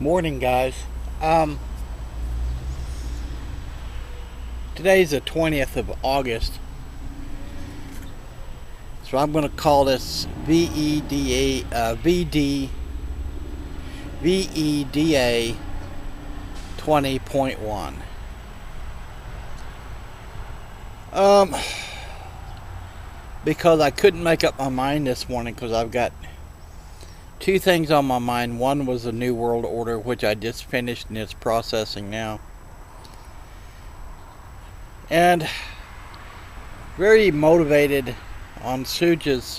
Morning, guys. Um, Today's the 20th of August, so I'm going to call this Veda 20.1. Um, because I couldn't make up my mind this morning because I've got two things on my mind. One was the New World Order, which I just finished and it's processing now. And very motivated on Suja's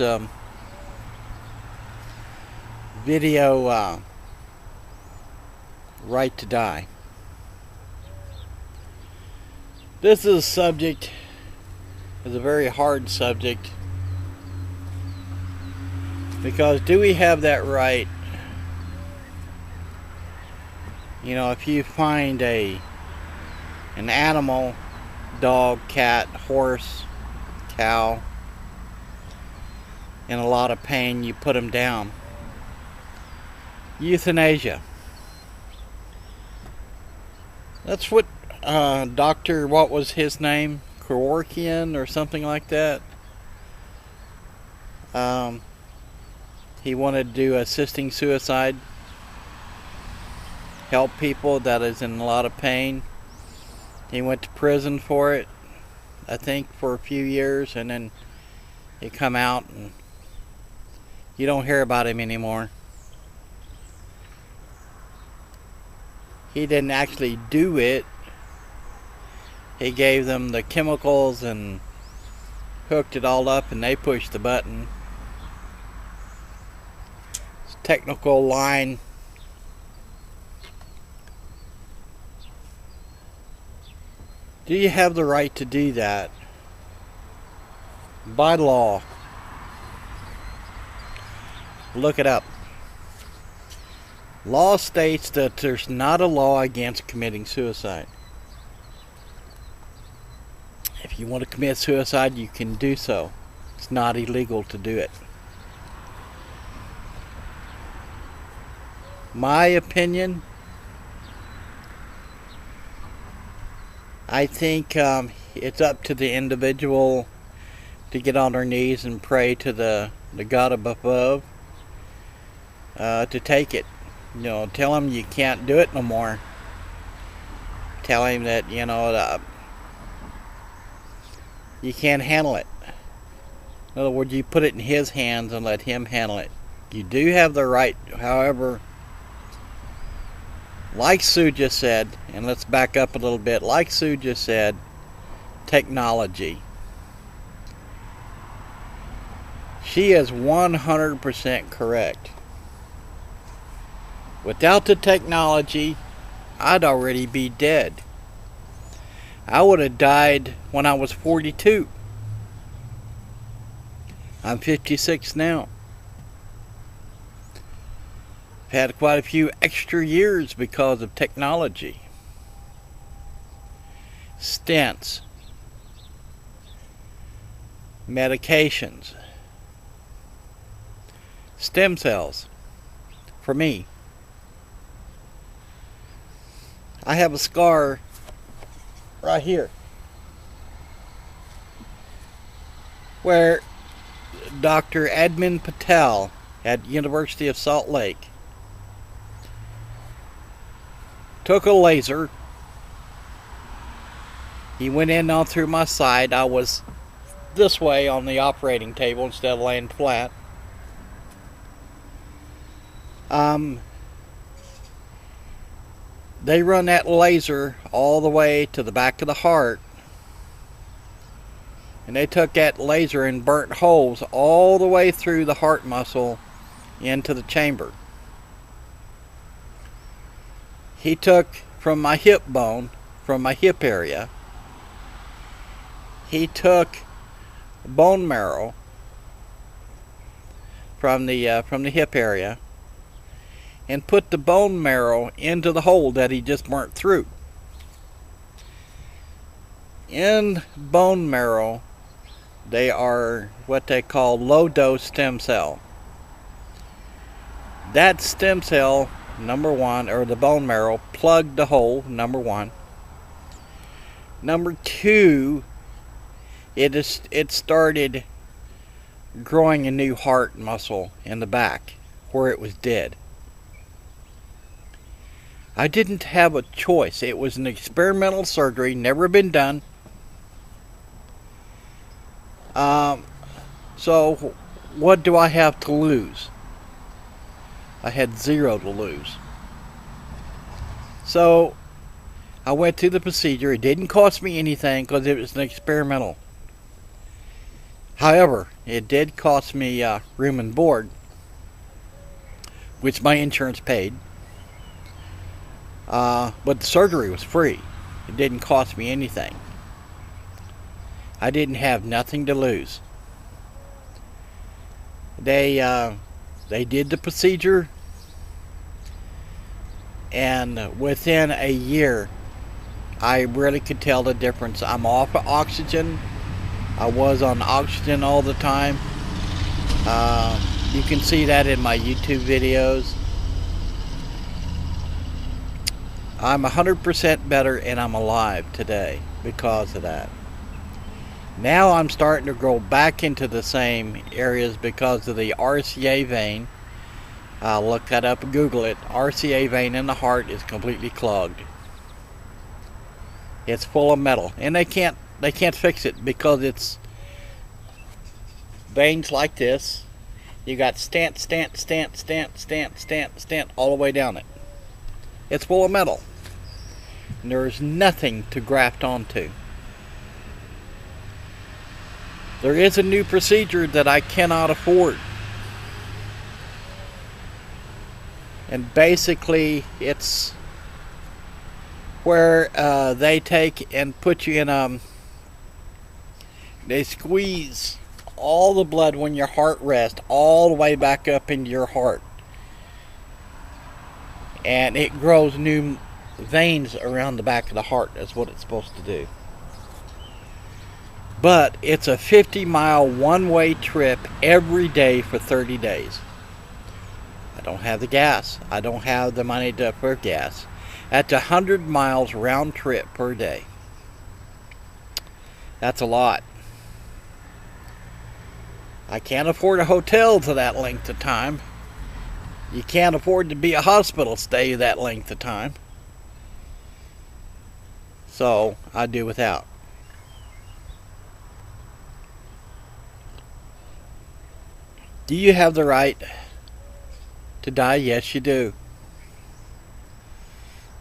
video, Right to Die. This is a subject, is a very hard subject, because do we have that right? You know, if you find an animal, dog, cat, horse, cow, in a lot of pain, you put them down. Euthanasia. That's what Dr. what was his name? Kevorkian or something like that. He wanted to do assisting suicide. Help people that is in a lot of pain. He went to prison for it, I think, for a few years, and then he come out and you don't hear about him anymore. He didn't actually do it. He gave them the chemicals and hooked it all up and they pushed the button. It's a technical line. Do you have the right to do that? By law. Look it up. Law states that there's not a law against committing suicide. If you want to commit suicide, you can do so. It's not illegal to do it. My opinion, I think it's up to the individual to get on their knees and pray to the God above to take it. You know, tell him you can't do it no more. Tell him that, you know, you can't handle it. In other words, you put it in his hands and let him handle it. You do have the right, however, like Sue just said, and let's back up a little bit, like Sue just said, technology. She is 100% correct. Without the technology, I'd already be dead. I would have died when I was 42. I'm 56 now. I've had quite a few extra years because of technology. Stents, medications, stem cells. For me, I have a scar right here where Dr. Edmund Patel at University of Salt Lake took a laser. He went in on through my side. I was this way on the operating table instead of laying flat. They run that laser all the way to the back of the heart, and they took that laser and burnt holes all the way through the heart muscle into the chamber. He took from my hip bone, from my hip area, he took bone marrow from the hip area and put the bone marrow into the hole that he just burnt through. In bone marrow, they are what they call low-dose stem cell. That stem cell number one, or the bone marrow, plugged the hole, number one. Number two, it started growing a new heart muscle in the back where it was dead. I didn't have a choice. It was an experimental surgery, never been done. So what do I have to lose? I had zero to lose. So I went through the procedure. It didn't cost me anything because it was an experimental. However, it did cost me room and board, which my insurance paid. But the surgery was free. It didn't cost me anything. I didn't have nothing to lose. They did the procedure, and within a year, I really could tell the difference. I'm off of oxygen. I was on oxygen all the time. You can see that in my YouTube videos. I'm 100% better, and I'm alive today because of that. Now I'm starting to grow back into the same areas because of the RCA vein. Look that up and Google it. RCA vein in the heart is completely clogged. It's full of metal, and they can't fix it because it's veins like this. You got stent all the way down it. It's full of metal, and there's nothing to graft onto. There is a new procedure that I cannot afford. And basically, it's where they take and put you in they squeeze all the blood when your heart rests all the way back up into your heart. And it grows new veins around the back of the heart. That's what it's supposed to do. But it's a 50-mile one-way trip every day for 30 days. I don't have the gas. I don't have the money for gas. That's 100 miles round trip per day. That's a lot. I can't afford a hotel for that length of time. You can't afford to be a hospital stay that length of time. So I do without. Do you have the right to die? Yes, you do.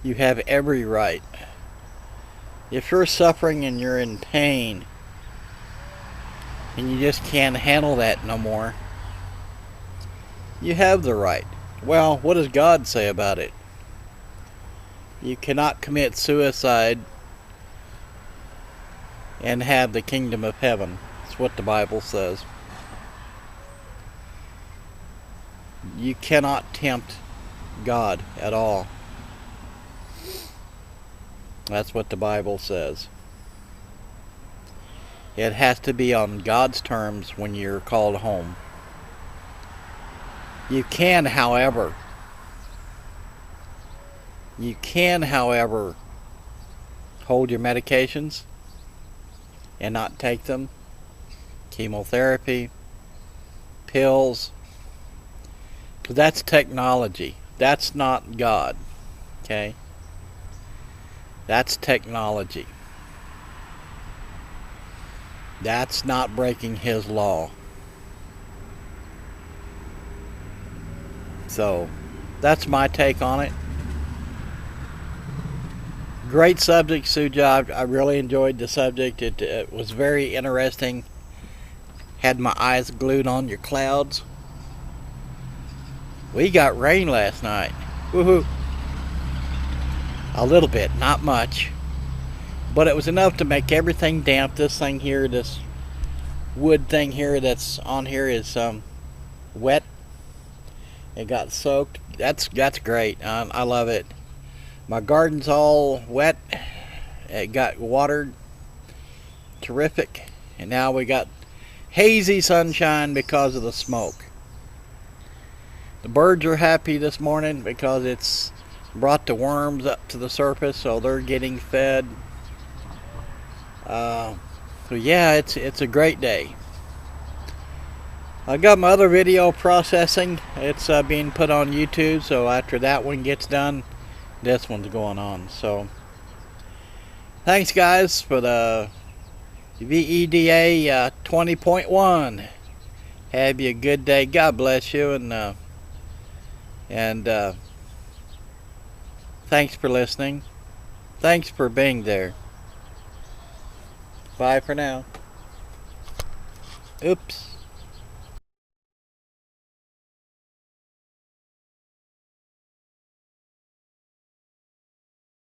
You have every right. If you're suffering and you're in pain and you just can't handle that no more, you have the right. Well, what does God say about it? You cannot commit suicide and have the kingdom of heaven. That's what the Bible says. You cannot tempt God at all. That's what the Bible says. It has to be on God's terms when you're called home. You can, however, hold your medications and not take them. Chemotherapy, pills. Because that's technology. That's not God. Okay? That's technology. That's not breaking His law. So, that's my take on it. Great subject, Suja. I really enjoyed the subject. It was very interesting. Had my eyes glued on your clouds. We got rain last night. Woohoo! A little bit, not much. But it was enough to make everything damp. This thing here, this wood thing here that's on here is wet. It got soaked. That's great. I love it. My garden's all wet. It got watered. Terrific. And now we got hazy sunshine because of the smoke. The birds are happy this morning because it's brought the worms up to the surface, so they're getting fed. So yeah, it's a great day. I got my other video processing. It's being put on YouTube, so after that one gets done, this one's going on. So thanks guys for the Veda 20.1. Have you a good day. God bless you, and thanks for listening. Thanks for being there. Bye for now. Oops.